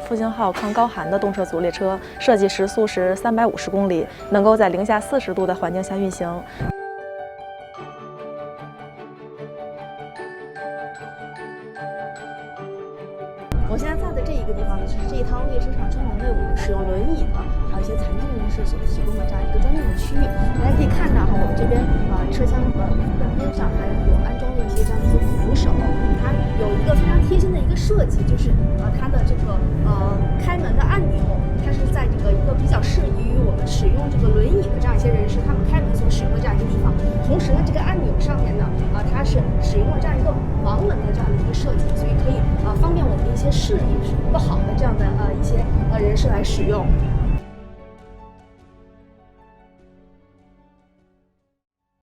复兴号抗高寒的动车组列车，设计时速是350公里，能够在零下40度的环境下运行。我现在在的这一个地方呢，就是这一趟列车上专门为我们使用轮椅的，还有一些残疾人士所提供的这样一个专用的区域。大家可以看到哈，我们这边车厢的两边上还有安装了一些这样的一些扶手，它有一个非常贴心的一个设计，就是它的这个开门的按钮，它是在这个一个比较适宜于我们使用这个轮椅的这样一些人士，他们开门所使用的这样一个地方。同时呢，这个按钮上面呢，它是使用了这样一个盲文的这样的一个设计，所以可以方便我们的一些视力不好的这样的一些人士来使用。